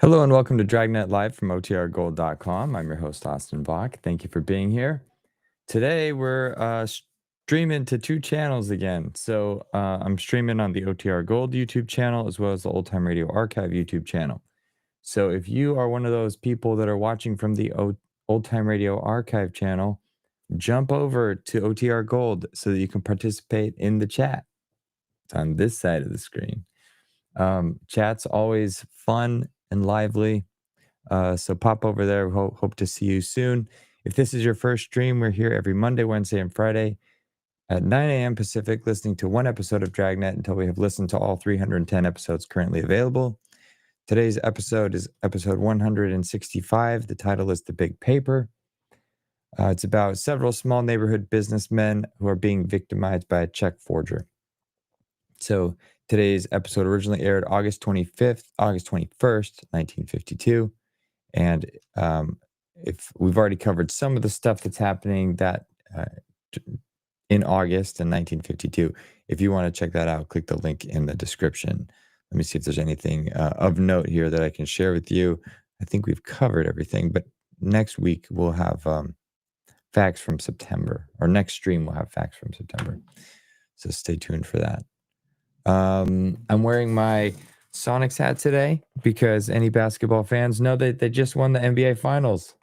Hello and welcome to Dragnet Live from OTRGold.com. I'm your host, Austin Bach. Thank you for being here. Today, we're streaming to two channels again. So I'm streaming on the OTR Gold YouTube channel as well as the Old Time Radio Archive YouTube channel. So if you are one of those people that are watching from the Old Time Radio Archive channel, jump over to OTR Gold so that you can participate in the chat. It's on this side of the screen. Chat's always fun and lively. So pop over there. Hope to see you soon. If this is your first stream, we're here every Monday, Wednesday, and Friday at 9 a.m. Pacific, listening to one episode of Dragnet until we have listened to all 310 episodes currently available. Today's episode is episode 165. The title is The Big Paper. It's about several small neighborhood businessmen who are being victimized by a check forger. So today's episode originally aired August 21st, 1952. And if we've already covered some of the stuff that's happening that in August in 1952. If you want to check that out, click the link in the description. Let me see if there's anything of note here that I can share with you. I think we've covered everything, but next week we'll have facts from September, or next stream we'll have facts from September. So stay tuned for that. I'm wearing my Sonics hat today because any basketball fans know that they just won the NBA Finals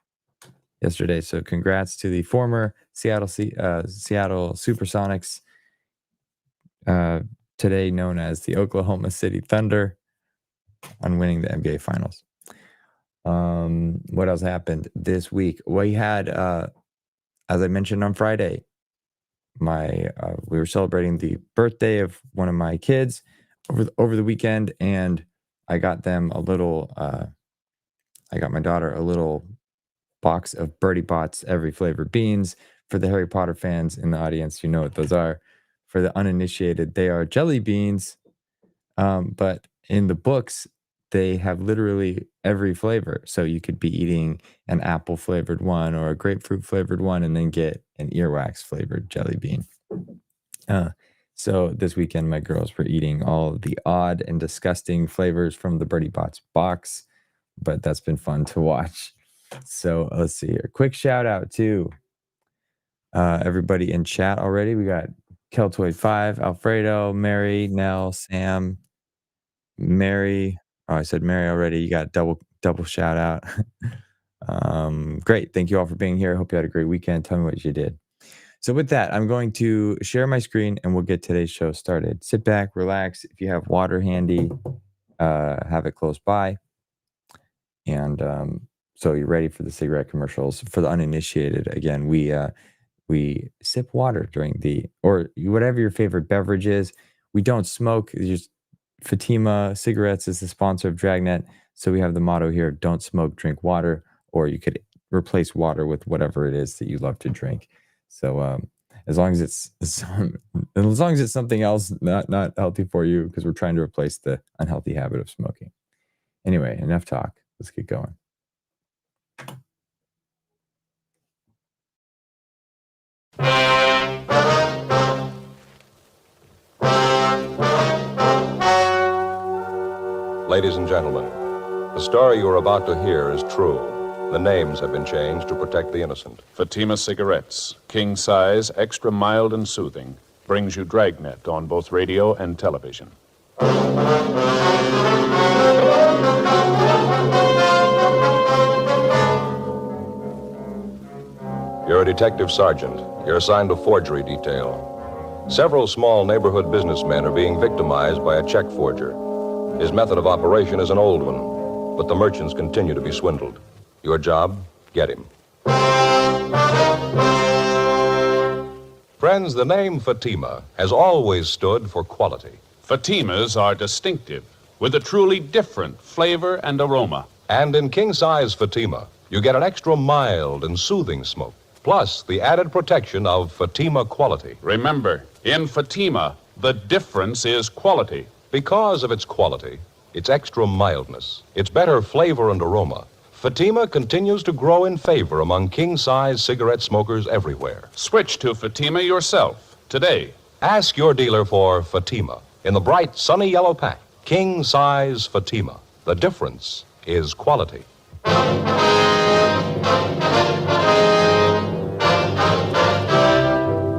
yesterday. So congrats to the former Seattle Supersonics, today known as the Oklahoma City Thunder, on winning the NBA Finals. What else happened this week? We had, as I mentioned on Friday, we were celebrating the birthday of one of my kids over the weekend, and I got them I got my daughter a little box of Birdie Bots every flavor beans. For the Harry Potter fans in the audience, you know what those are. For the uninitiated, they are jelly beans, but in the books they have literally every flavor. So you could be eating an apple flavored one or a grapefruit flavored one and then get an earwax flavored jelly bean. So this weekend, my girls were eating all the odd and disgusting flavors from the Birdie Bots box, but that's been fun to watch. So let's see here. Quick shout out to everybody in chat already. We got Keltoid5, Alfredo, Mary, Nell, Sam, Mary. Oh, I said Mary already. You got double shout out. Great. Thank you all for being here. Hope you had a great weekend. Tell me what you did. So with that, I'm going to share my screen and we'll get today's show started. Sit back, relax. If you have water handy, have it close by. And so you're ready for the cigarette commercials. For the uninitiated, again, we sip water during or whatever your favorite beverage is. We don't smoke. Just Fatima Cigarettes is the sponsor of Dragnet. So we have the motto here: don't smoke, drink water. Or you could replace water with whatever it is that you love to drink. So as long as it's something else not healthy for you, because we're trying to replace the unhealthy habit of smoking. Anyway, enough talk. Let's get going. Ladies and gentlemen, the story you are about to hear is true. The names have been changed to protect the innocent. Fatima Cigarettes, king size, extra mild and soothing, brings you Dragnet on both radio and television. You're a detective sergeant. You're assigned to forgery detail. Several small neighborhood businessmen are being victimized by a check forger. His method of operation is an old one, but the merchants continue to be swindled. Your job, get him. Friends, the name Fatima has always stood for quality. Fatimas are distinctive, with a truly different flavor and aroma. And in king-size Fatima, you get an extra mild and soothing smoke, plus the added protection of Fatima quality. Remember, in Fatima, the difference is quality. Because of its quality, its extra mildness, its better flavor and aroma, Fatima continues to grow in favor among king-size cigarette smokers everywhere. Switch to Fatima yourself today. Ask your dealer for Fatima in the bright, sunny yellow pack. King-size Fatima. The difference is quality.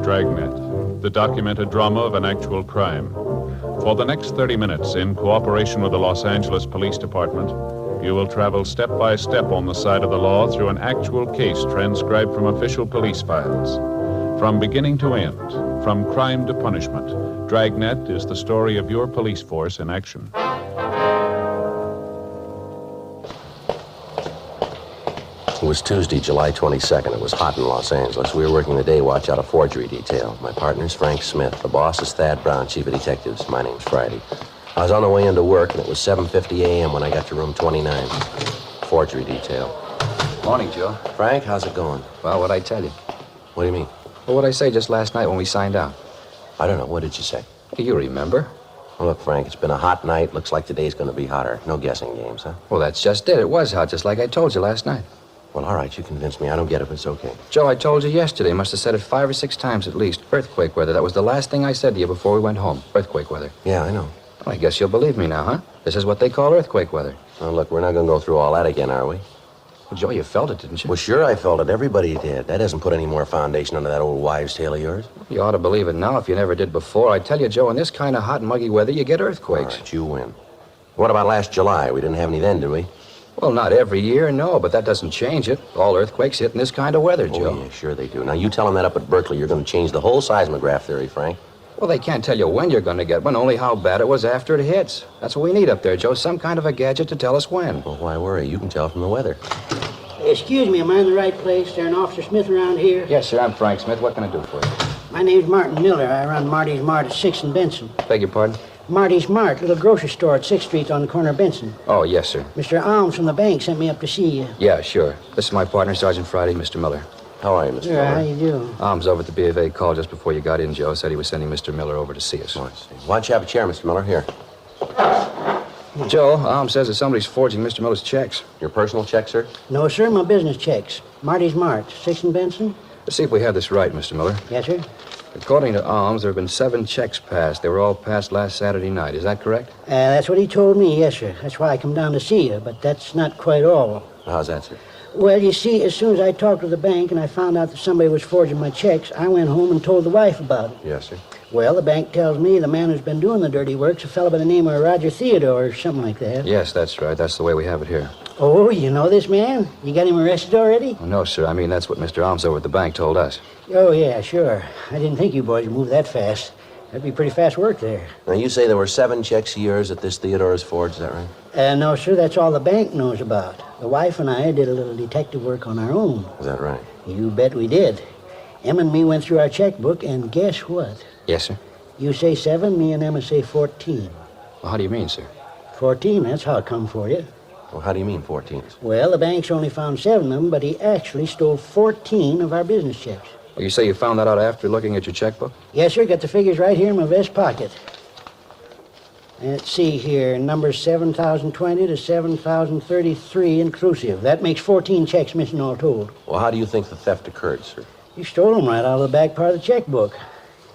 Dragnet, the documented drama of an actual crime. For the next 30 minutes, in cooperation with the Los Angeles Police Department, you will travel step by step on the side of the law through an actual case transcribed from official police files. From beginning to end, from crime to punishment, Dragnet is the story of your police force in action. It was Tuesday, July 22nd. It was hot in Los Angeles. We were working the day watch out of forgery detail. My partner's Frank Smith. The boss is Thad Brown, chief of detectives. My name's Friday. I was on the way into work, and it was 7:50 a.m. when I got to room 29. Forgery detail. Morning, Joe. Frank, how's it going? Well, what'd I tell you? What do you mean? Well, what'd I say just last night when we signed out? I don't know. What did you say? You remember? Well, look, Frank, it's been a hot night. Looks like today's going to be hotter. No guessing games, huh? Well, that's just it. It was hot, just like I told you last night. Well, all right, you convinced me. I don't get it, but it's okay. Joe, I told you yesterday. Must have said it 5 or 6 times at least. Earthquake weather. That was the last thing I said to you before we went home. Earthquake weather. Yeah, I know. Well, I guess you'll believe me now, huh? This is what they call earthquake weather. Well, look, we're not going to go through all that again, are we? Well, Joe, you felt it, didn't you? Well, sure, I felt it. Everybody did. That hasn't put any more foundation under that old wives' tale of yours. You ought to believe it now if you never did before. I tell you, Joe, in this kind of hot and muggy weather, you get All earthquakes. right, you win. What about last July? We didn't have any then, did we? Well, not every year, no, but that doesn't change it. All earthquakes hit in this kind of weather, Joe. Oh, yeah, sure they do. Now, you tell them that up at Berkeley, you're going to change the whole seismograph theory, Frank. Well, they can't tell you when you're going to get one, only how bad it was after it hits. That's what we need up there, Joe, some kind of a gadget to tell us when. Well, why worry? You can tell from the weather. Excuse me, am I in the right place? Is there an Officer Smith around here? Yes, sir, I'm Frank Smith. What can I do for you? My name's Martin Miller. I run Marty's Mart at 6th and Benson. Beg your pardon? Marty's Mart, little grocery store at 6th Street on the corner of Benson. Oh, yes, sir. Mr. Alms from the bank sent me up to see you. Yeah, sure. This is my partner, Sergeant Friday, Mr. Miller. How are you, Mr. Sure, Miller? how you do? Alms over at the B of A called just before you got in, Joe. Said he was sending Mr. Miller over to see us. Oh, I see. Why don't you have a chair, Mr. Miller? Here. Joe, Alms says that somebody's forging Mr. Miller's checks. Your personal check, sir? No, sir, my business checks. Marty's Mart, 6th and Benson? Let's see if we have this right, Mr. Miller. Yes, sir. According to Alms, there have been 7 checks passed. They were all passed last Saturday night. Is that correct? That's what he told me, yes, sir. That's why I come down to see you, but that's not quite all. How's that, sir? Well, you see, as soon as I talked to the bank and I found out that somebody was forging my checks, I went home and told the wife about it. Yes, sir. Well, the bank tells me the man who's been doing the dirty work's a fellow by the name of Roger Theodore or something like that. Yes, that's right. That's the way we have it here. Oh, you know this man? You got him arrested already? Oh, no, sir. I mean, that's what Mr. Alms over at the bank told us. Oh, yeah, sure. I didn't think you boys would move that fast. That'd be pretty fast work there. Now, you say there were 7 checks of yours that this Theodore has forged, is that right? No, sir, that's all the bank knows about. The wife and I did a little detective work on our own. Is that right? You bet we did. Emma and me went through our checkbook, and guess what? Yes, sir. You say 7, me and Emma say 14. Well, how do you mean, sir? 14, that's how it come for you. Well, how do you mean 14? Well, the bank's only found 7 of them, but he actually stole 14 of our business checks. Well, you say you found that out after looking at your checkbook? Yes, sir. Got the figures right here in my vest pocket. Let's see here. Numbers 7,020 to 7,033 inclusive. That makes 14 checks missing all told. Well, how do you think the theft occurred, sir? You stole them right out of the back part of the checkbook.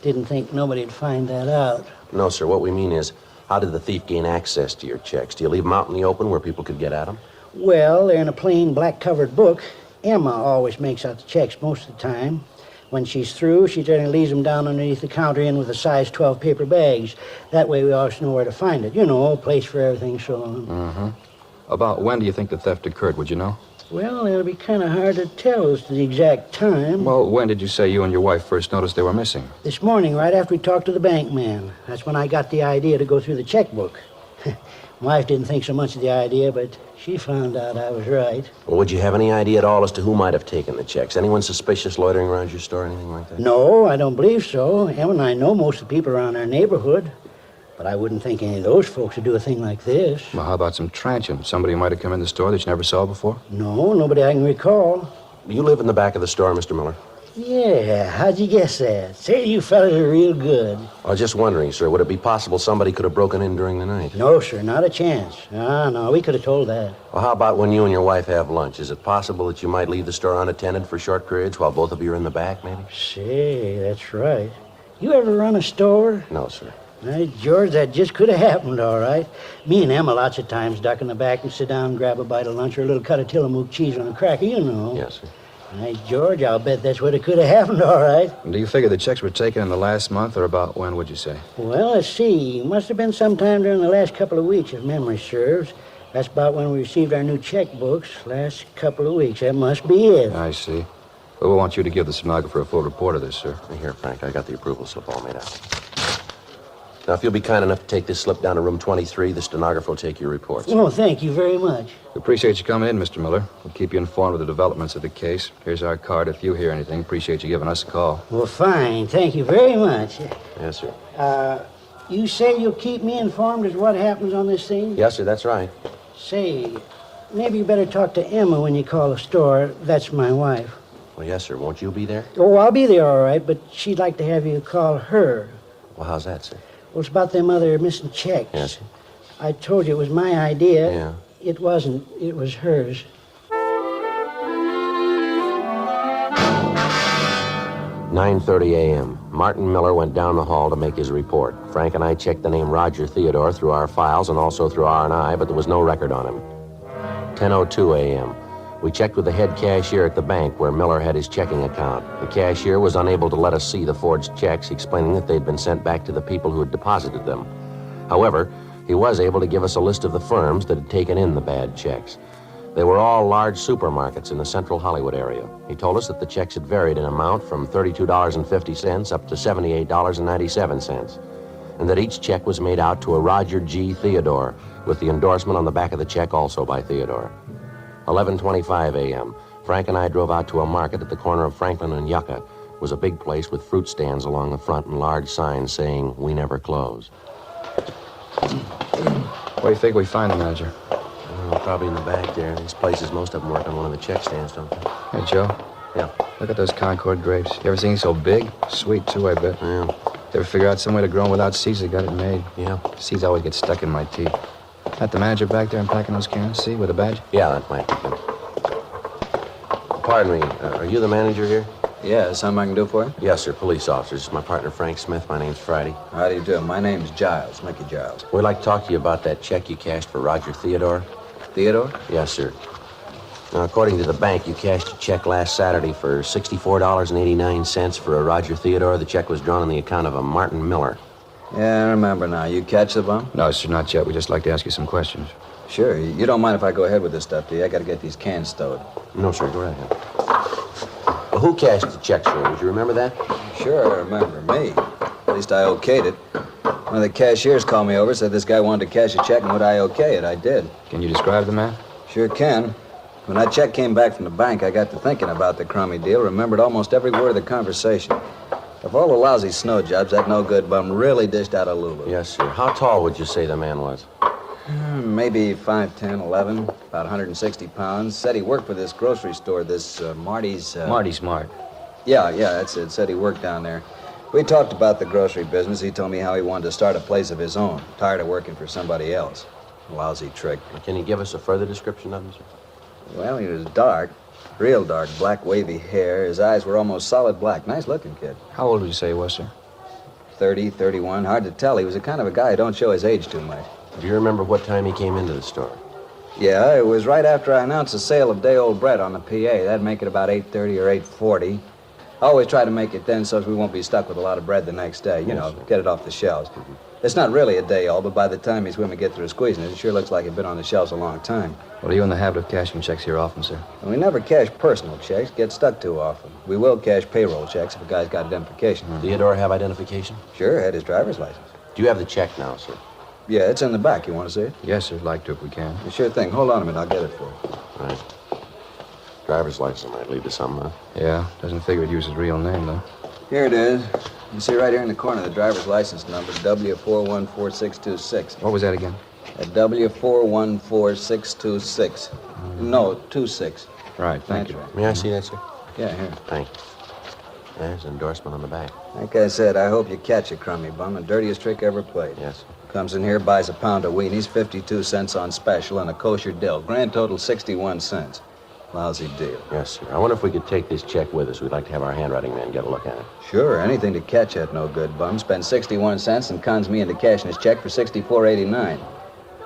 Didn't think nobody'd find that out. No, sir. What we mean is, how did the thief gain access to your checks? Do you leave them out in the open where people could get at them? Well, they're in a plain black-covered book. Emma always makes out the checks most of the time. When she's through, she generally leaves them down underneath the counter in with the size 12 paper bags. That way we always know where to find it. You know, a place for everything so on. Mm-hmm. About when do you think the theft occurred, would you know? Well, it'll be kind of hard to tell as to the exact time. Well, when did you say you and your wife first noticed they were missing? This morning, right after we talked to the bank man. That's when I got the idea to go through the checkbook. My wife didn't think so much of the idea, but she found out I was right. Well, would you have any idea at all as to who might have taken the checks? Anyone suspicious loitering around your store, anything like that? No, I don't believe so. Em and I know most of the people around our neighborhood. But I wouldn't think any of those folks would do a thing like this. Well, how about some transients? Somebody who might have come in the store that you never saw before? No, nobody I can recall. You live in the back of the store, Mr. Miller? Yeah, how'd you guess that? Say, you fellas are real good. I was just wondering, sir, would it be possible somebody could have broken in during the night? No, sir, not a chance. No, we could have told that. Well, how about when you and your wife have lunch? Is it possible that you might leave the store unattended for short periods while both of you are in the back, maybe? Say, that's right. You ever run a store? No, sir. Hey, George, that just could have happened, all right. Me and Emma lots of times duck in the back and sit down and grab a bite of lunch or a little cut of Tillamook cheese on a cracker, you know. Yes, sir. Hey, George, I'll bet that's what it could have happened, all right. Do you figure the checks were taken in the last month, or about when, would you say? Well, let's see. Must have been sometime during the last couple of weeks, if memory serves. That's about when we received our new checkbooks, last couple of weeks. That must be it. I see. Well, we want you to give the stenographer a full report of this, sir. Here, Frank, I got the approval slip all made out. Now, if you'll be kind enough to take this slip down to room 23, the stenographer will take your reports. Oh, thank you very much. We appreciate you coming in, Mr. Miller. We'll keep you informed of the developments of the case. Here's our card. If you hear anything, appreciate you giving us a call. Well, fine. Thank you very much. Yes, sir. You say you'll keep me informed as what happens on this thing? Yes, sir, that's right. Say, maybe you better talk to Emma when you call the store. That's my wife. Well, yes, sir. Won't you be there? Oh, I'll be there, all right, but she'd like to have you call her. Well, how's that, sir? Well, it's about them other missing checks. Yes, sir. I told you it was my idea. Yeah. It wasn't. It was hers. "9:30 a.m. Martin Miller went down the hall to make his report. Frank and I checked the name Roger Theodore through our files and also through R&I, but there was no record on him. 10:02 a.m. We checked with the head cashier at the bank where Miller had his checking account. The cashier was unable to let us see the forged checks, explaining that they'd been sent back to the people who had deposited them. However, he was able to give us a list of the firms that had taken in the bad checks. They were all large supermarkets in the central Hollywood area. He told us that the checks had varied in amount from $32.50 up to $78.97, and that each check was made out to a Roger G. Theodore, with the endorsement on the back of the check also by Theodore. 11:25 a.m. Frank and I drove out to a market at the corner of Franklin and Yucca. It was a big place with fruit stands along the front and large signs saying, "We never close." Where do you think we find the manager? Probably in the back there. These places, most of them work on one of the check stands, don't they? Hey, Joe. Yeah. Look at those Concord grapes. You ever seen so big? Sweet, too, I bet. Yeah. You ever figure out some way to grow them without seeds that got it made? Yeah. Seeds always get stuck in my teeth. That the manager back there unpacking those cans, see, with a badge? Yeah, that might be good. Pardon me, are you the manager here? Yeah, something I can do for you? Yes, sir, police officers. My partner, Frank Smith. My name's Friday. How do you do? My name's Giles, Mickey Giles. We'd like to talk to you about that check you cashed for Roger Theodore. Theodore? Yes, sir. Now, according to the bank, you cashed a check last Saturday for $64.89 for a Roger Theodore. The check was drawn on the account of a Martin Miller. Yeah, I remember now. You catch the bum? No, sir, not yet. We'd just like to ask you some questions. Sure. You don't mind if I go ahead with this stuff, do you? I gotta get these cans stowed. No, sir, go right ahead. Well, who cashed the check, sir? Would you remember that? Sure, I remember. Me. At least I okayed it. One of the cashiers called me over, said this guy wanted to cash a check and would I okay it. I did. Can you describe the man? Sure can. When that check came back from the bank, I got to thinking about the crummy deal, remembered almost every word of the conversation. Of all the lousy snow jobs, that no-good bum really dished out a lulu. Yes, sir. How tall would you say the man was? Maybe 5'10", 11, about 160 pounds. Said he worked for this grocery store, this Marty's... Marty Smart. Yeah, that's it. Said he worked down there. We talked about the grocery business. He told me how he wanted to start a place of his own. Tired of working for somebody else. Lousy trick. Can you give us a further description of him, sir? Well, he was dark. Real dark, black wavy hair. His eyes were almost solid black. Nice-looking kid. How old would you say he was, sir? 30, 31. Hard to tell. He was the kind of a guy who don't show his age too much. Do you remember what time he came into the store? Yeah, it was right after I announced the sale of day-old bread on the PA. That'd make it about 8:30 or 8:40. I always try to make it then so we won't be stuck with a lot of bread the next day. You know, get it off the shelves. It's not really a day old, but by the time these women get through squeezing it, it sure looks like it's been on the shelves a long time. Well, are you in the habit of cashing checks here often, sir? Well, we never cash personal checks. Get stuck too often. We will cash payroll checks if a guy's got identification. Theodore have identification? Sure, had his driver's license. Do you have the check now, sir? Yeah, it's in the back. You want to see it? Yes, sir. Like to if we can. Sure thing. Hold on a minute. I'll get it for you. Right. Driver's license might lead to something, huh? Yeah, doesn't figure he'd use his real name, though. Here it is. You see right here in the corner the driver's license number, W414626. What was that again? W414626. No, 26. Right, thank you. May I see that, sir? Yeah, here. Thank you. There's an endorsement on the back. Like I said, I hope you catch it, crummy bum. The dirtiest trick ever played. Yes, sir. Comes in here, buys a pound of weenies, 52 cents on special, and a kosher dill. Grand total, 61 cents. Lousy deal. Yes, sir. I wonder if we could take this check with us. We'd like to have our handwriting man get a look at it. Sure, anything to catch that no good bum. Spends 61 cents and cons me into cashing his check for $64.89.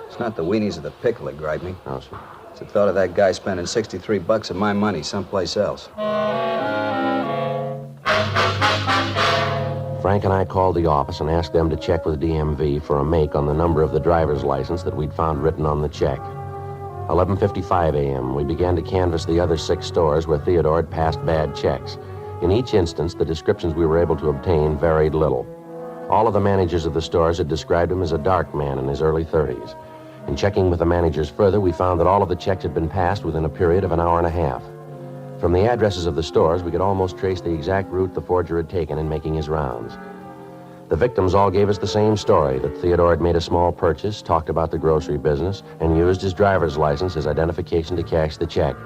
It's not the weenies of the pickle that gripe me. No, sir. It's the thought of that guy spending 63 bucks of my money someplace else. Frank and I called the office and asked them to check with DMV for a make on the number of the driver's license that we'd found written on the check. 11:55 a.m., we began to canvass the other 6 stores where Theodore had passed bad checks. In each instance, the descriptions we were able to obtain varied little. All of the managers of the stores had described him as a dark man in his early 30s. In checking with the managers further, we found that all of the checks had been passed within a period of an hour and a half. From the addresses of the stores, we could almost trace the exact route the forger had taken in making his rounds. The victims all gave us the same story, that Theodore had made a small purchase, talked about the grocery business, and used his driver's license as identification to cash the check.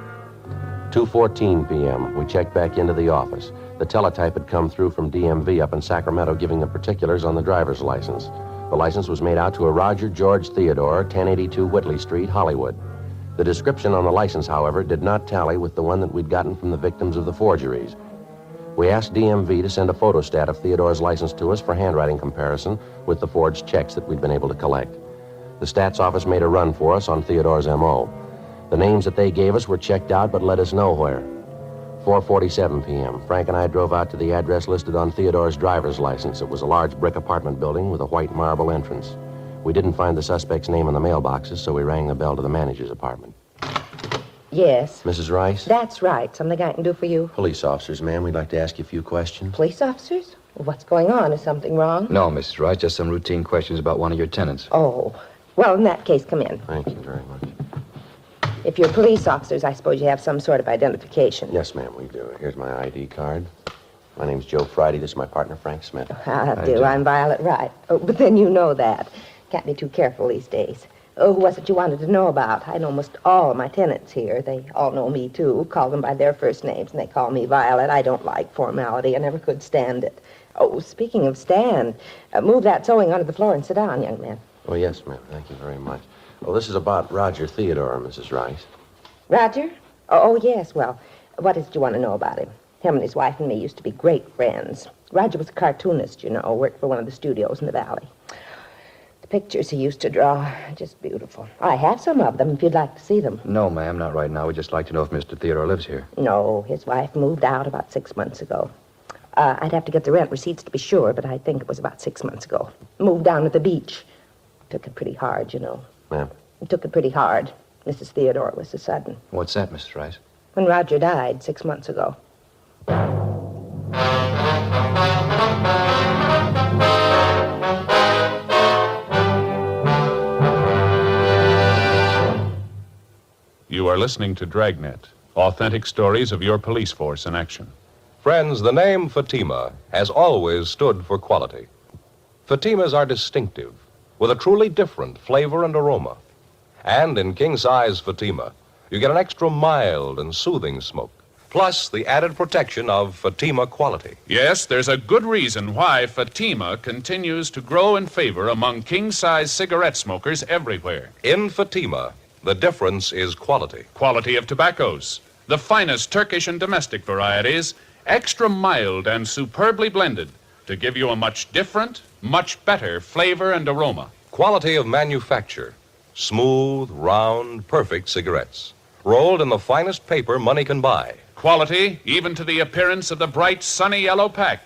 2:14 p.m., we checked back into the office. The teletype had come through from DMV up in Sacramento giving the particulars on the driver's license. The license was made out to a Roger George Theodore, 1082 Whitley Street, Hollywood. The description on the license, however, did not tally with the one that we'd gotten from the victims of the forgeries. We asked DMV to send a photostat of Theodore's license to us for handwriting comparison with the forged checks that we'd been able to collect. The stats office made a run for us on Theodore's M.O. The names that they gave us were checked out but led us nowhere. 4:47 p.m., Frank and I drove out to the address listed on Theodore's driver's license. It was a large brick apartment building with a white marble entrance. We didn't find the suspect's name in the mailboxes, so we rang the bell to the manager's apartment. Yes. Mrs. Rice? That's right. Something I can do for you? Police officers, ma'am. We'd like to ask you a few questions. Police officers? What's going on? Is something wrong? No, Mrs. Rice, just some routine questions about one of your tenants. Oh. Well, in that case, come in. Thank you very much. If you're police officers, I suppose you have some sort of identification. Yes, ma'am, we do. Here's my ID card. My name's Joe Friday. This is my partner, Frank Smith. I do. I'm Violet Wright. Oh, but then you know that. Can't be too careful these days. Oh, who was it you wanted to know about? I know almost all of my tenants here. They all know me, too. Call them by their first names, and they call me Violet. I don't like formality. I never could stand it. Oh, speaking of stand, move that sewing onto the floor and sit down, young man. Oh, yes, ma'am. Thank you very much. Well, this is about Roger Theodore, Mrs. Rice. Roger? Oh, yes. Well, what is it you want to know about him? Him and his wife and me used to be great friends. Roger was a cartoonist, you know, worked for one of the studios in the valley. The pictures he used to draw, just beautiful. I have some of them if you'd like to see them. No, ma'am, not right now. We'd just like to know if Mr. Theodore lives here. No, his wife moved out about 6 months ago. I'd have to get the rent receipts to be sure, but I think it was about 6 months ago. Moved down to the beach. Took it pretty hard, you know. Ma'am? Took it pretty hard. Mrs. Theodore was so sudden. What's that, Mrs. Rice? When Roger died 6 months ago. You are listening to Dragnet, authentic stories of your police force in action. Friends, the name Fatima has always stood for quality. Fatimas are distinctive, with a truly different flavor and aroma. And in king-size Fatima, you get an extra mild and soothing smoke, plus the added protection of Fatima quality. Yes, there's a good reason why Fatima continues to grow in favor among king-size cigarette smokers everywhere. In Fatima, the difference is quality. Quality of tobaccos, the finest Turkish and domestic varieties, extra mild and superbly blended to give you a much different, much better flavor and aroma. Quality of manufacture. Smooth, round, perfect cigarettes. Rolled in the finest paper money can buy. Quality, even to the appearance of the bright, sunny yellow pack,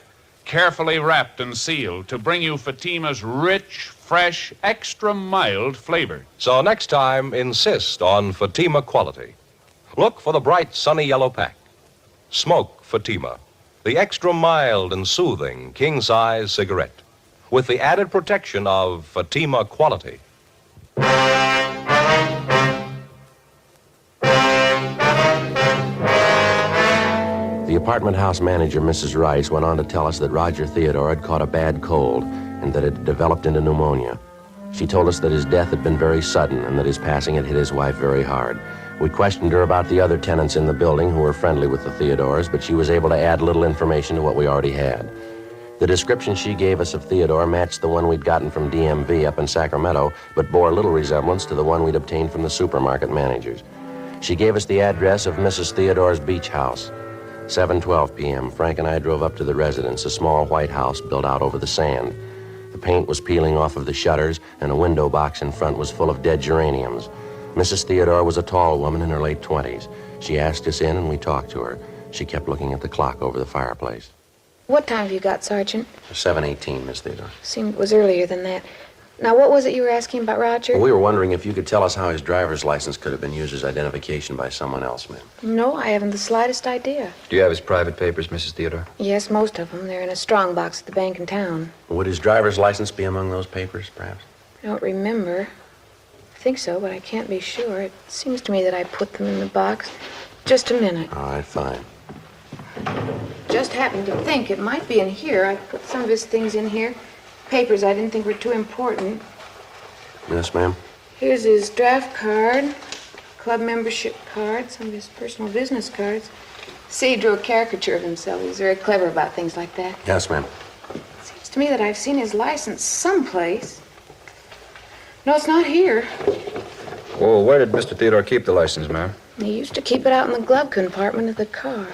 carefully wrapped and sealed to bring you Fatima's rich, fresh, extra mild flavor. So next time, insist on Fatima quality. Look for the bright, sunny yellow pack. Smoke Fatima, the extra mild and soothing king-size cigarette, with the added protection of Fatima quality. The apartment house manager, Mrs. Rice, went on to tell us that Roger Theodore had caught a bad cold and that it had developed into pneumonia. She told us that his death had been very sudden and that his passing had hit his wife very hard. We questioned her about the other tenants in the building who were friendly with the Theodores, but she was able to add little information to what we already had. The description she gave us of Theodore matched the one we'd gotten from DMV up in Sacramento, but bore little resemblance to the one we'd obtained from the supermarket managers. She gave us the address of Mrs. Theodore's beach house. 7:12 p.m., Frank and I drove up to the residence, a small white house built out over the sand. The paint was peeling off of the shutters, and a window box in front was full of dead geraniums. Mrs. Theodore was a tall woman in her late 20s. She asked us in, and we talked to her. She kept looking at the clock over the fireplace. What time have you got, Sergeant? 7:18, Miss Theodore. Seemed it was earlier than that. Now, what was it you were asking about Roger? Well, we were wondering if you could tell us how his driver's license could have been used as identification by someone else, ma'am. No, I haven't the slightest idea. Do you have his private papers, Mrs. Theodore? Yes, most of them. They're in a strong box at the bank in town. Would his driver's license be among those papers, perhaps? I don't remember. I think so, but I can't be sure. It seems to me that I put them in the box. Just a minute. All right, fine. Just happened to think it might be in here. I put some of his things in here. Papers I didn't think were too important. Yes, ma'am? Here's his draft card, club membership card, some of his personal business cards. See, he drew a caricature of himself. He was very clever about things like that. Yes, ma'am. Seems to me that I've seen his license someplace. No, it's not here. Well, where did Mr. Theodore keep the license, ma'am? He used to keep it out in the glove compartment of the car.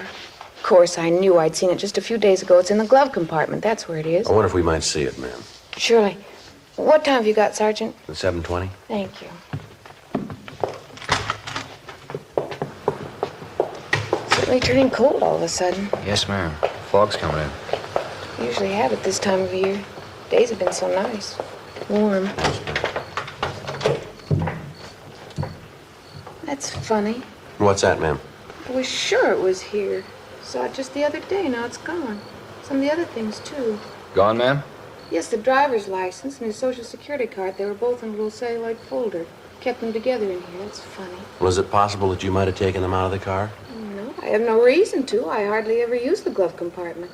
Of course, I knew I'd seen it just a few days ago. It's in the glove compartment. That's where it is. I wonder if we might see it, ma'am. Surely. What time have you got, Sergeant? 7:20? Thank you. Certainly turning cold all of a sudden. Yes, ma'am. Fog's coming in. Usually have it this time of year. Days have been so nice. Warm. That's funny. What's that, ma'am? I was sure it was here. Saw it just the other day. Now it's gone. Some of the other things, too. Gone, ma'am? Yes, the driver's license and his Social Security card. They were both in a little celluloid folder. Kept them together in here. That's funny. Was it possible that you might have taken them out of the car? No, I have no reason to. I hardly ever use the glove compartment.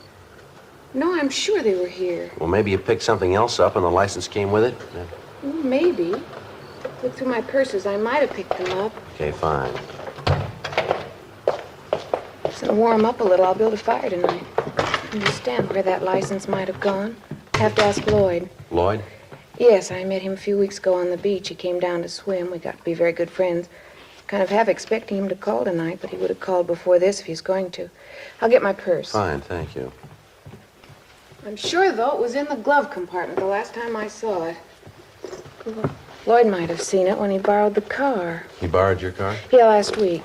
No, I'm sure they were here. Well, maybe you picked something else up and the license came with it? Maybe. Look through my purses. I might have picked them up. Okay, fine. It's gonna warm up a little. I'll build a fire tonight. Understand where that license might have gone. Have to ask Lloyd. Lloyd? Yes, I met him a few weeks ago on the beach. He came down to swim. We got to be very good friends. Kind of half expecting him to call tonight, but he would have called before this if he's going to. I'll get my purse. Fine, thank you. I'm sure, though, it was in the glove compartment the last time I saw it. Lloyd might have seen it when he borrowed the car. He borrowed your car? Yeah, last week.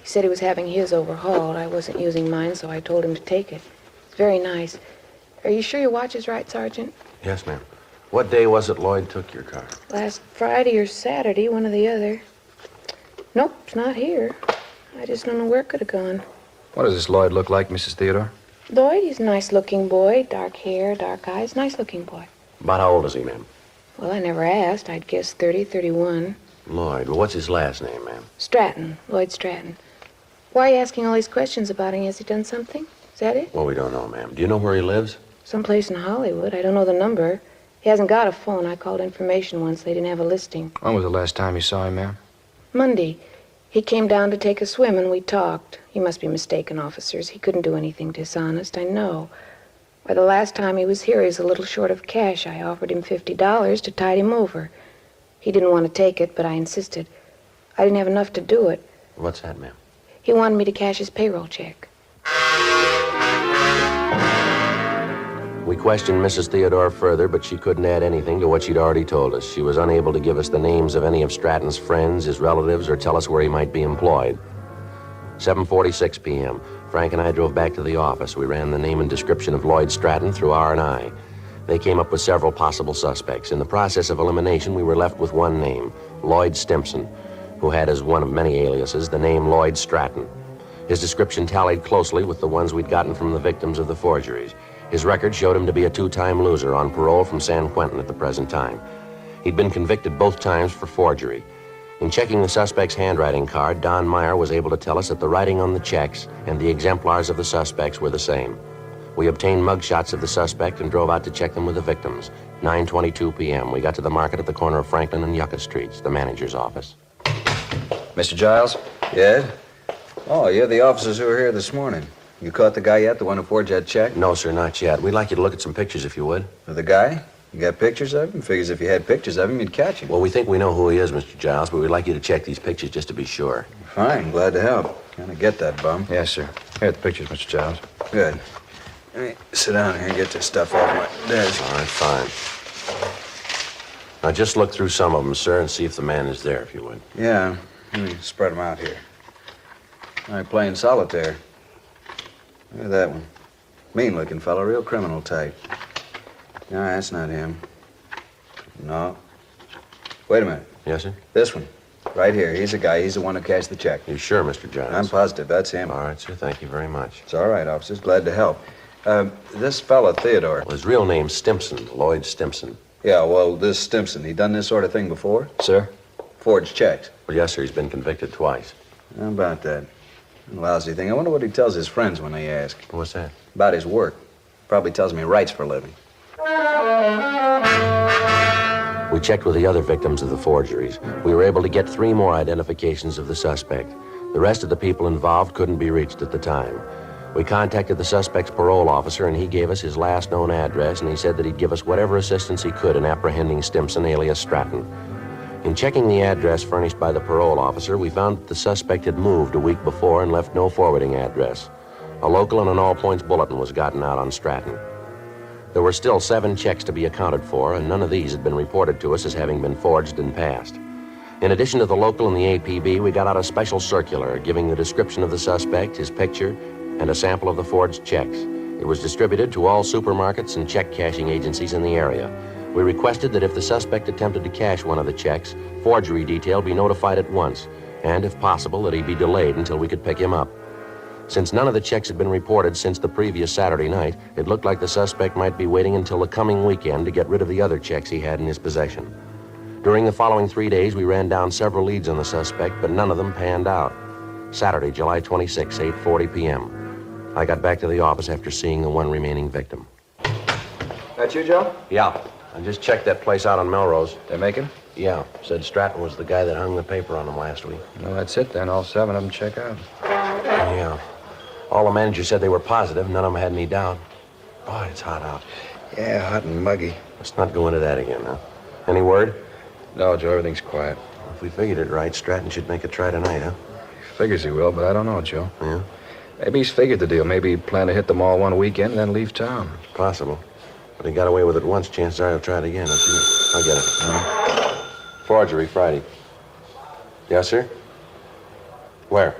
He said he was having his overhauled. I wasn't using mine, so I told him to take it. It's very nice. Are you sure your watch is right, Sergeant? Yes, ma'am. What day was it Lloyd took your car? Last Friday or Saturday, one or the other. Nope, it's not here. I just don't know where it could have gone. What does this Lloyd look like, Mrs. Theodore? Lloyd, he's a nice-looking boy. Dark hair, dark eyes. Nice-looking boy. About how old is he, ma'am? Well, I never asked. I'd guess 30, 31. Lloyd. Well, what's his last name, ma'am? Stratton. Lloyd Stratton. Why are you asking all these questions about him? Has he done something? Is that it? Well, we don't know, ma'am. Do you know where he lives? Someplace in Hollywood. I don't know the number. He hasn't got a phone. I called information once. They didn't have a listing. When was the last time you saw him, ma'am? Monday. He came down to take a swim, and we talked. You must be mistaken, officers. He couldn't do anything dishonest, I know. Why, the last time he was here, he was a little short of cash. I offered him $50 to tide him over. He didn't want to take it, but I insisted. I didn't have enough to do it. What's that, ma'am? He wanted me to cash his payroll check. We questioned Mrs. Theodore further, but she couldn't add anything to what she'd already told us. She was unable to give us the names of any of Stratton's friends, his relatives, or tell us where he might be employed. 7:46 p.m. Frank and I drove back to the office. We ran the name and description of Lloyd Stratton through R&I. They came up with several possible suspects. In the process of elimination, we were left with one name, Lloyd Stimpson, who had as one of many aliases the name Lloyd Stratton. His description tallied closely with the ones we'd gotten from the victims of the forgeries. His record showed him to be a two-time loser on parole from San Quentin at the present time. He'd been convicted both times for forgery. In checking the suspect's handwriting card, Don Meyer was able to tell us that the writing on the checks and the exemplars of the suspects were the same. We obtained mugshots of the suspect and drove out to check them with the victims. 9:22 p.m. We got to the market at the corner of Franklin and Yucca Streets, the manager's office. Mr. Giles? Yeah? Oh, you're the officers who were here this morning. You caught the guy yet, the one who forged that check? No, sir, not yet. We'd like you to look at some pictures, if you would. Of the guy? You got pictures of him? Figures if you had pictures of him, you'd catch him. Well, we think we know who he is, Mr. Giles, but we'd like you to check these pictures just to be sure. Fine, glad to help. Kind of get that bum. Yes, sir. Here are the pictures, Mr. Giles. Good. Let me sit down here and get this stuff off my desk. All right, fine. Now, just look through some of them, sir, and see if the man is there, if you would. Yeah, let me spread them out here. All right, playing solitaire. Look at that one. Mean-looking fellow, real criminal type. No, that's not him. No. Wait a minute. Yes, sir? This one. Right here. He's the guy. He's the one who cashed the check. You sure, Mr. Giles? I'm positive. That's him. All right, sir. Thank you very much. It's all right, officers. Glad to help. This fella, Theodore. Well, his real name's Stimson, Lloyd Stimson. Yeah, well, this Stimson, he done this sort of thing before? Sir? Forged checks. Well, yes, sir. He's been convicted twice. How about that? Lousy thing. I wonder what he tells his friends when they ask. What's that? About his work. Probably tells me he writes for a living. We checked with the other victims of the forgeries. We were able to get 3 more identifications of the suspect. The rest of the people involved couldn't be reached at the time. We contacted the suspect's parole officer, and he gave us his last known address, and he said that he'd give us whatever assistance he could in apprehending Stimson, alias Stratton. In checking the address furnished by the parole officer, we found that the suspect had moved a week before and left no forwarding address. A local and an all-points bulletin was gotten out on Stratton. There were still 7 checks to be accounted for, and none of these had been reported to us as having been forged and passed. In addition to the local and the APB, we got out a special circular giving the description of the suspect, his picture, and a sample of the forged checks. It was distributed to all supermarkets and check cashing agencies in the area. We requested that if the suspect attempted to cash one of the checks, forgery detail be notified at once, and if possible, that he be delayed until we could pick him up. Since none of the checks had been reported since the previous Saturday night, it looked like the suspect might be waiting until the coming weekend to get rid of the other checks he had in his possession. During the following 3 days, we ran down several leads on the suspect, but none of them panned out. Saturday, July 26, 8:40 p.m. I got back to the office after seeing the one remaining victim. That you, Joe? Yeah. I just checked that place out on Melrose. They're making? Yeah. Said Stratton was the guy that hung the paper on them last week. Well, that's it then. All 7 of them check out. Yeah. All the managers said they were positive. None of them had any doubt. Boy, it's hot out. Yeah, hot and muggy. Let's not go into that again, huh? Any word? No, Joe, everything's quiet. If we figured it right, Stratton should make a try tonight, huh? Figures he will, but I don't know, Joe. Yeah? Maybe he's figured the deal. Maybe he planned to hit them all one weekend and then leave town. Possible. But he got away with it once. Chances are he'll try it again. I'll get it. Forgery, Friday. Yes, sir? Where?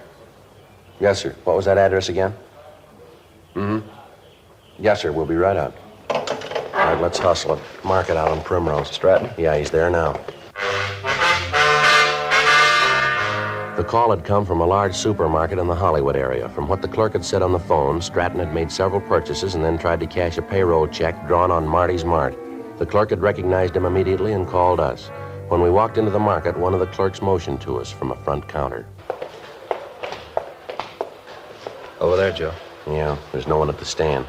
Yes, sir. What was that address again? Mm-hmm. Yes, sir. We'll be right out. All right, let's hustle it. Mark it out on Primrose. Stratton? Yeah, he's there now. The call had come from a large supermarket in the Hollywood area. From what the clerk had said on the phone, Stratton had made several purchases and then tried to cash a payroll check drawn on Marty's Mart. The clerk had recognized him immediately and called us. When we walked into the market, one of the clerks motioned to us from a front counter. Over there, Joe. Yeah, there's no one at the stand.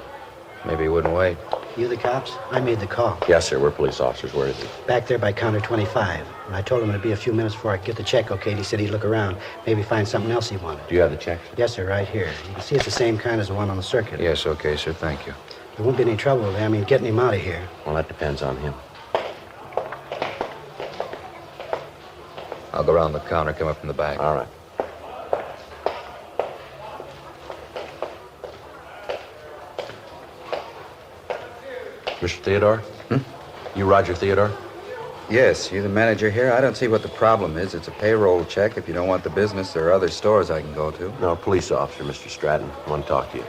Maybe he wouldn't wait. You the cops? I made the call. Yes, sir. We're police officers. Where is he? Back there by counter 25. And I told him it'd be a few minutes before I could get the check okay. He said he'd look around, maybe find something else he wanted. Do you have the check? Yes, sir, right here. You can see it's the same kind as the one on the circuit. Yes, okay, sir. Thank you. There won't be any trouble with him. Getting him out of here. Well, that depends on him. I'll go around the counter, come up from the back. All right. Mr. Theodore? You Roger Theodore? Yes, you the manager here? I don't see what the problem is. It's a payroll check. If you don't want the business, there are other stores I can go to. No, police officer, Mr. Stratton. I want to talk to you.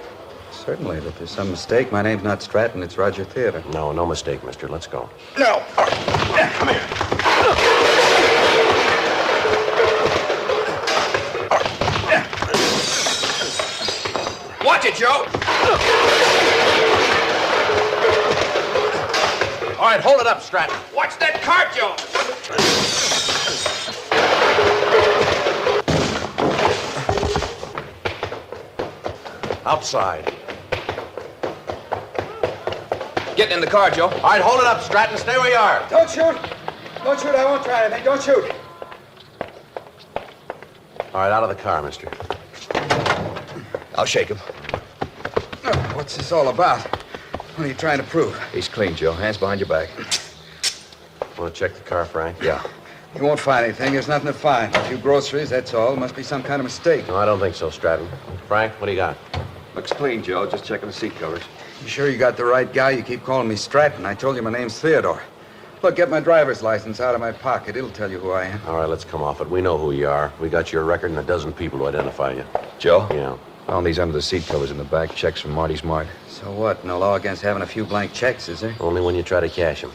Certainly, but there's some mistake. My name's not Stratton, it's Roger Theodore. No mistake, mister. Let's go. No! Come here. Watch it, Joe! All right, hold it up, Stratton. Watch that car, Joe! Outside. Get in the car, Joe. All right, hold it up, Stratton. Stay where you are. Don't shoot! Don't shoot, I won't try anything. Don't shoot! All right, out of the car, mister. I'll shake him. Oh, what's this all about? What are you trying to prove? He's clean, Joe. Hands behind your back. Want to check the car, Frank? Yeah. You won't find anything. There's nothing to find. A few groceries, that's all. Must be some kind of mistake. No, I don't think so, Stratton. Frank, what do you got? Looks clean, Joe. Just checking the seat covers. You sure you got the right guy? You keep calling me Stratton. I told you my name's Theodore. Look, get my driver's license out of my pocket. It'll tell you who I am. All right, let's come off it. We know who you are. We got your record and a dozen people to identify you. Joe? Yeah. Found these under the seat covers in the back. Checks from Marty's Mart. So what? No law against having a few blank checks, is there? Only when you try to cash them.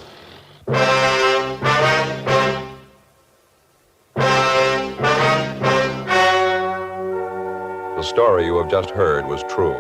The story you have just heard was true.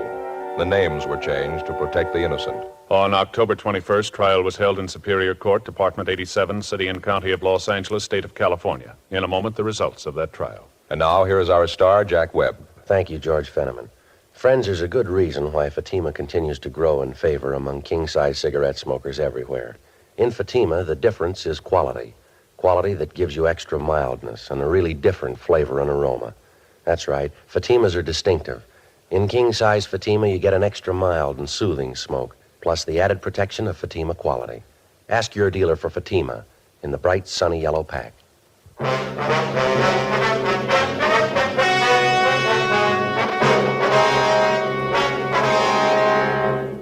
The names were changed to protect the innocent. On October 21st, trial was held in Superior Court, Department 87, City and County of Los Angeles, State of California. In a moment, the results of that trial. And now, here is our star, Jack Webb. Thank you, George Fenneman. Friends, there's a good reason why Fatima continues to grow in favor among king-size cigarette smokers everywhere. In Fatima, the difference is quality. Quality that gives you extra mildness and a really different flavor and aroma. That's right, Fatimas are distinctive. In king-size Fatima, you get an extra mild and soothing smoke, plus the added protection of Fatima quality. Ask your dealer for Fatima in the bright, sunny yellow pack.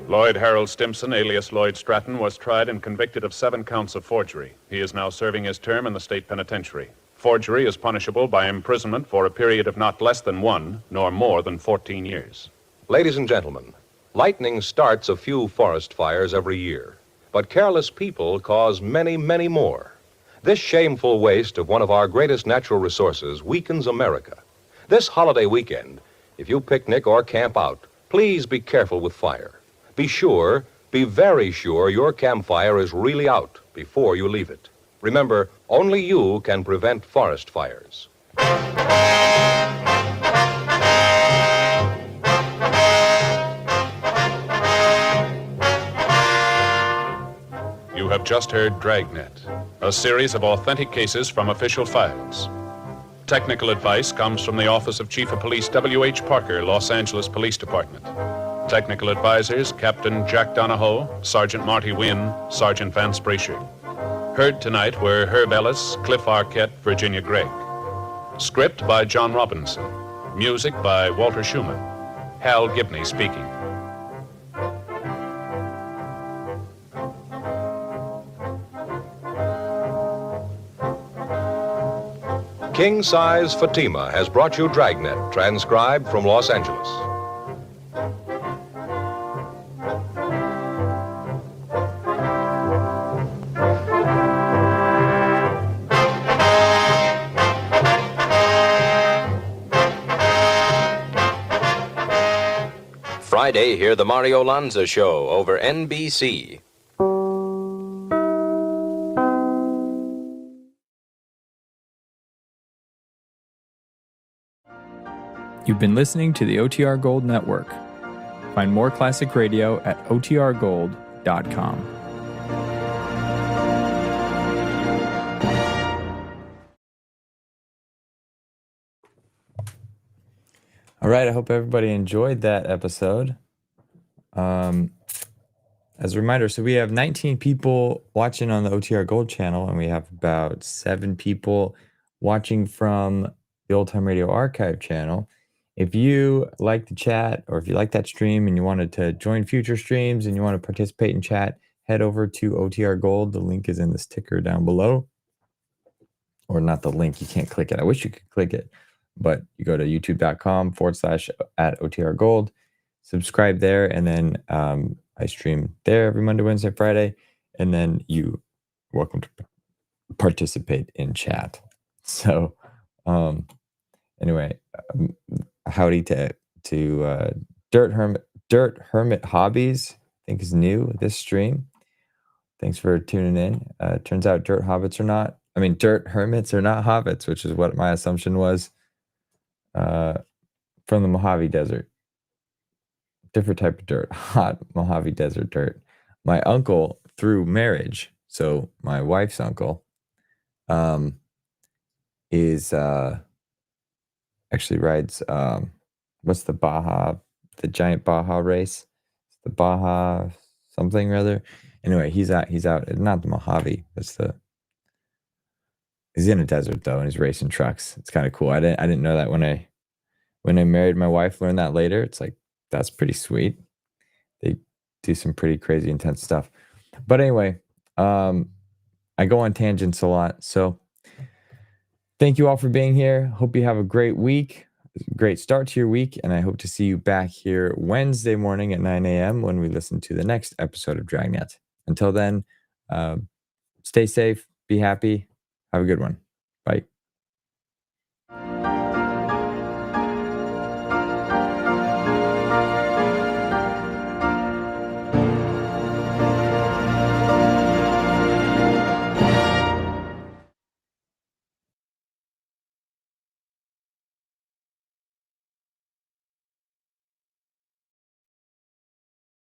Lloyd Harold Stimson, alias Lloyd Stratton, was tried and convicted of 7 counts of forgery. He is now serving his term in the state penitentiary. Forgery is punishable by imprisonment for a period of not less than 1, nor more than 14 years. Ladies and gentlemen, lightning starts a few forest fires every year, but careless people cause many, many more. This shameful waste of one of our greatest natural resources weakens America. This holiday weekend, if you picnic or camp out, please be careful with fire. Be sure, be very sure your campfire is really out before you leave it. Remember, only you can prevent forest fires. You have just heard Dragnet, a series of authentic cases from official files. Technical advice comes from the Office of Chief of Police W.H. Parker, Los Angeles Police Department. Technical advisors, Captain Jack Donahoe, Sergeant Marty Wynn, Sergeant Vance Brasher. Heard tonight were Herb Ellis, Cliff Arquette, Virginia Gregg. Script by John Robinson. Music by Walter Schumann. Hal Gibney speaking. King Size Fatima has brought you Dragnet, transcribed from Los Angeles. Friday, hear the Mario Lanza Show over NBC. You've been listening to the OTR Gold Network. Find more classic radio at otrgold.com. All right, I hope everybody enjoyed that episode. As a reminder, so we have 19 people watching on the OTR Gold channel, and we have about 7 people watching from the Old Time Radio Archive channel. If you like the chat, or if you like that stream and you wanted to join future streams and you want to participate in chat, head over to OTR Gold. The link is in the sticker down below. Or not the link, you can't click it. I wish you could click it. But you go to youtube.com/@OTR Gold, subscribe there, and then I stream there every Monday, Wednesday, Friday, and then you're welcome to participate in chat. So anyway, howdy to Dirt Hermit Hobbies, I think is new this stream. Thanks for tuning in. Turns out dirt hermits are not hobbits, which is what my assumption was. From the Mojave Desert. Different type of dirt, hot Mojave Desert dirt. My uncle, through marriage, so my wife's uncle, is actually rides what's the giant Baja race? The Baja something or other. Anyway, he's out, not the Mojave, that's the He's in a desert though, and he's racing trucks. It's kind of cool. I didn't know that when I married my wife. Learned that later. It's like that's pretty sweet. They do some pretty crazy intense stuff. But anyway, I go on tangents a lot. So thank you all for being here. Hope you have a great week, great start to your week, and I hope to see you back here Wednesday morning at 9 a.m. when we listen to the next episode of Dragnet. Until then, stay safe, be happy, have a good one. Bye.